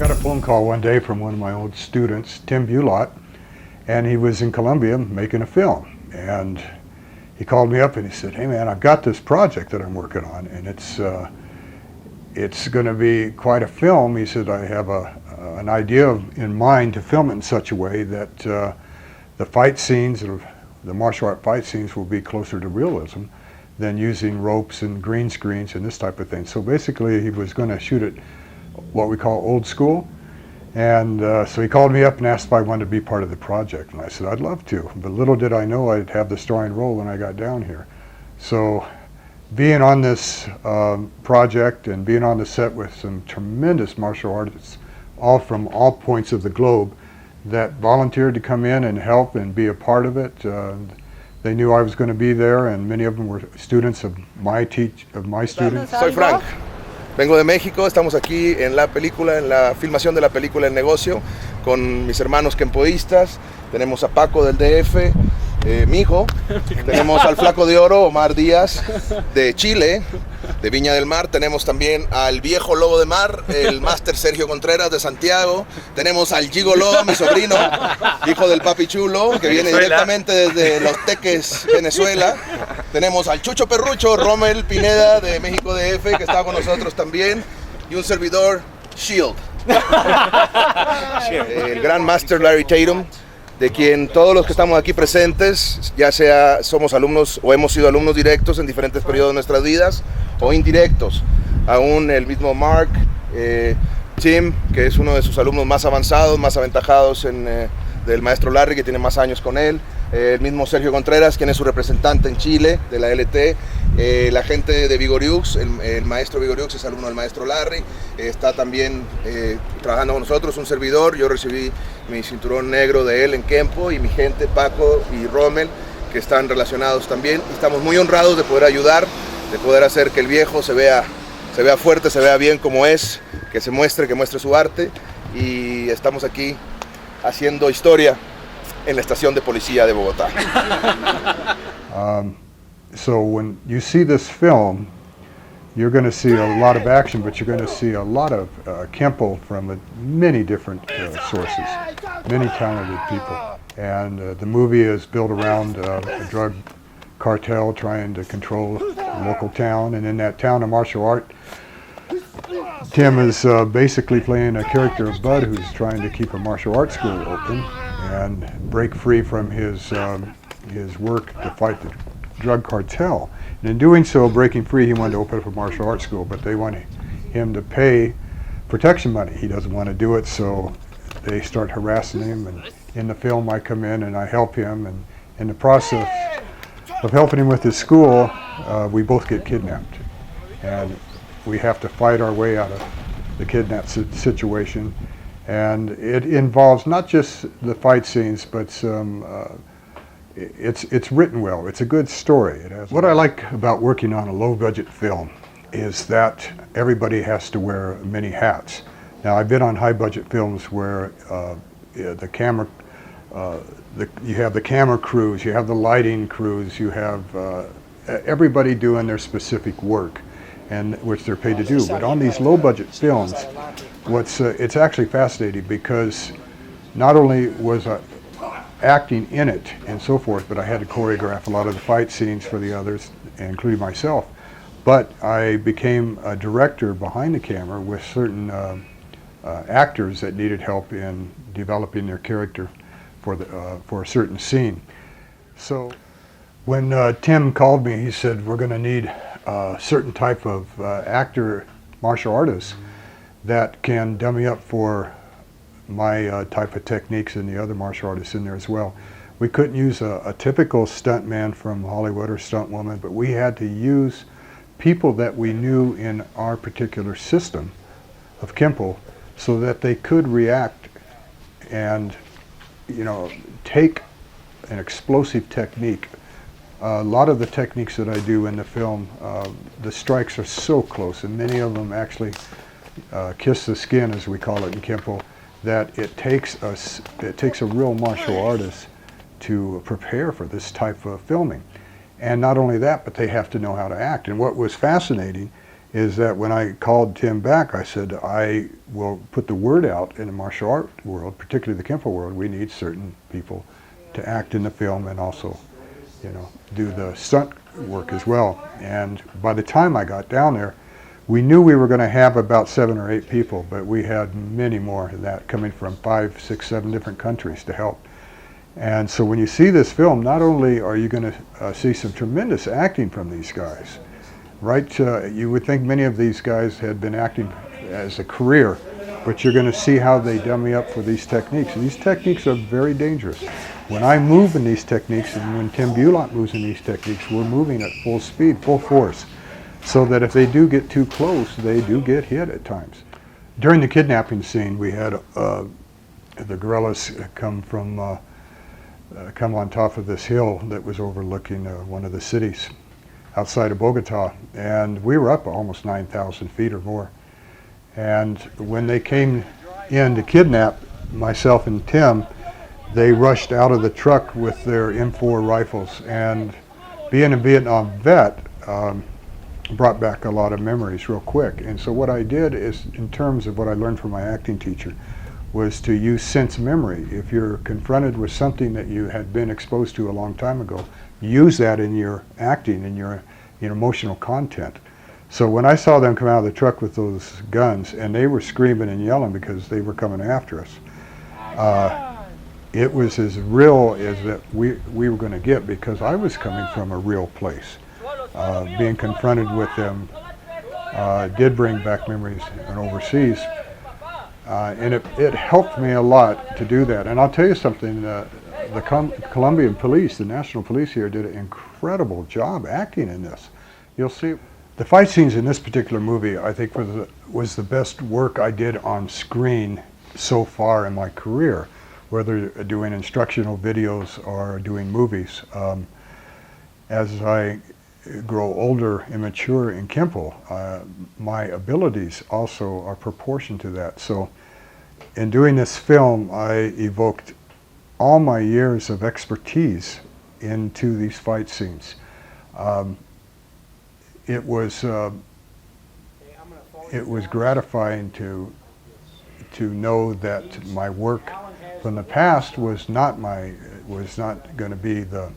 got a phone call one day from one of my old students, Tim Bulott, and he was in Colombia making a film. And he called me up and he said, "Hey man, I've got this project that I'm working on, and it's going to be quite a film." He said, "I have an idea in mind to film it in such a way that the fight scenes, the martial art fight scenes, will be closer to realism than using ropes and green screens and this type of thing." So basically he was going to shoot it what we call old school. And so he called me up and asked if I wanted to be part of the project. And I said, "I'd love to." But little did I know I'd have the starring role when I got down here. So being on this project and being on the set with some tremendous martial artists, all from all points of the globe, that volunteered to come in and help and be a part of it. They knew I was going to be there, and many of them were students of my students. Soy Frank. Vengo de México, estamos aquí en la película, en la filmación de la película El Negocio, con mis hermanos kempoístas. Tenemos a Paco del DF, mi hijo. Tenemos al Flaco de Oro, Omar Díaz, de Chile, de Viña del Mar. Tenemos también al viejo lobo de mar, el máster Sergio Contreras de Santiago. Tenemos al Gigoló, mi sobrino, hijo del papi chulo, que viene directamente desde Los Teques, Venezuela. Tenemos al Chucho Perrucho, Rommel Pineda de México DF, que está con nosotros también. Y un servidor, Shield. El gran máster Larry Tatum, de quien todos los que estamos aquí presentes, ya sea somos alumnos o hemos sido alumnos directos en diferentes periodos de nuestras vidas, o indirectos. Aún el mismo Mark, Tim, que es uno de sus alumnos más avanzados, más aventajados del maestro Larry, que tiene más años con él. El mismo Sergio Contreras, quien es su representante en Chile, de la LT. La gente de Vigoriux, el maestro Vigoriux es alumno del maestro Larry. Está también trabajando con nosotros un servidor. Yo recibí mi cinturón negro de él en Kempo, y mi gente, Paco y Rommel, que están relacionados también. Y estamos muy honrados de poder ayudar, de poder hacer que el viejo se vea fuerte, se vea bien como es, que muestre su arte. Y estamos aquí haciendo historia en la estación de policía de Bogotá. So when you see this film, you're going to see a lot of action, but you're going to see a lot of Kempo from many different sources, many talented people. And the movie is built around a drug cartel trying to control a local town. And in that town of martial art, Tim is basically playing a character of Bud, who's trying to keep a martial arts school open and break free from his work to fight the drug cartel. And in doing so, breaking free, he wanted to open up a martial arts school, but they want him to pay protection money. He doesn't want to do it, so they start harassing him. And in the film, I come in and I help him. And in the process of helping him with his school, we both get kidnapped. And we have to fight our way out of the kidnap situation. And it involves not just the fight scenes, but some, it's written well. It's a good story. What I like about working on a low-budget film is that everybody has to wear many hats. Now, I've been on high-budget films where the camera, you have the camera crews, you have the lighting crews, you have everybody doing their specific work, and which they're paid to do. But on these low-budget films, it's actually fascinating, because not only was I acting in it and so forth, but I had to choreograph a lot of the fight scenes for the others, including myself. But I became a director behind the camera with certain actors that needed help in developing their character for a certain scene. So when Tim called me, he said, "We're going to need a certain type of actor, martial artist, that can dummy up for my type of techniques and the other martial artists in there as well." We couldn't use a typical stunt man from Hollywood or stunt woman, but we had to use people that we knew in our particular system of Kempo, so that they could react and, take an explosive technique. A lot of the techniques that I do in the film, the strikes are so close, and many of them actually kiss the skin, as we call it in Kempo, that it takes a real martial artist to prepare for this type of filming. And not only that, but they have to know how to act. And what was fascinating is that when I called Tim back, I said, I will put the word out in the martial art world, particularly the Kempo world. We need certain people to act in the film and also, you know, do the stunt work as well. And by the time I got down there, we knew we were going to have about 7 or 8 people, but we had many more than that coming from 5, 6, 7 different countries to help. And so when you see this film, not only are you going to see some tremendous acting from these guys, right? You would think many of these guys had been acting as a career, but you're going to see how they dummy up for these techniques. And these techniques are very dangerous. When I move in these techniques, and when Tim Bulott moves in these techniques, we're moving at full speed, full force, so that if they do get too close, they do get hit at times. During the kidnapping scene, we had the guerrillas come on top of this hill that was overlooking one of the cities outside of Bogota, and we were up almost 9,000 feet or more. And when they came in to kidnap myself and Tim, they rushed out of the truck with their M4 rifles, and being a Vietnam vet brought back a lot of memories real quick. And so what I did is, in terms of what I learned from my acting teacher, was to use sense memory. If you're confronted with something that you had been exposed to a long time ago, use that in your acting, in your emotional content. So when I saw them come out of the truck with those guns, and they were screaming and yelling because they were coming after us, it was as real as that we were going to get, because I was coming from a real place. Being confronted with them did bring back memories and overseas. And it helped me a lot to do that. And I'll tell you something, the Colombian police, the national police here, did an incredible job acting in this. You'll see. The fight scenes in this particular movie, I think, was the best work I did on screen so far in my career, whether doing instructional videos or doing movies. As I grow older and mature in Kempo, my abilities also are proportioned to that. So in doing this film, I evoked all my years of expertise into these fight scenes. It was gratifying to know that my work from the past was not going to be the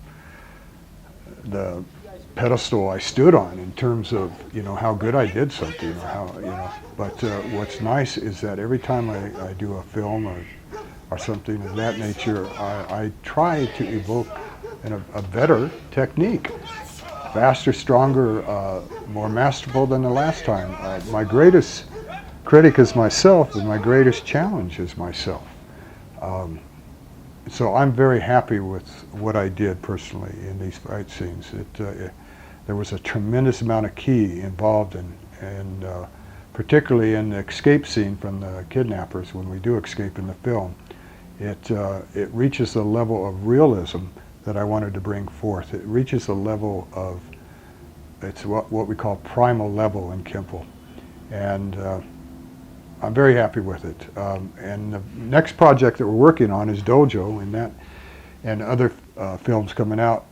pedestal I stood on in terms of, you know, how good I did something, or how, you know. But what's nice is that every time I do a film or something of that nature, I try to evoke a better technique, faster, stronger, more masterful than the last time. My greatest critic is myself, and my greatest challenge is myself. So I'm very happy with what I did personally in these fight scenes. There was a tremendous amount of ki involved, and particularly in the escape scene from the kidnappers, when we do escape in the film, it reaches a level of realism that I wanted to bring forth. It reaches a level of, it's what we call primal level in Kempo. And I'm very happy with it. And the next project that we're working on is Dojo, and other films coming out.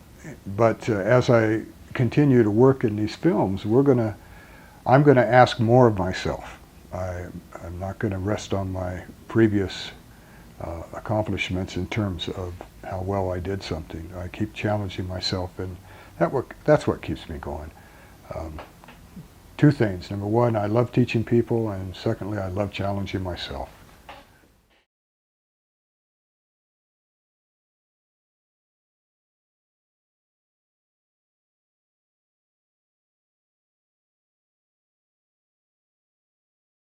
But as I continue to work in these films, I'm gonna ask more of myself. I'm not gonna rest on my previous accomplishments in terms of how well I did something. I keep challenging myself, and that's what keeps me going. Two things. Number one, I love teaching people, and secondly, I love challenging myself.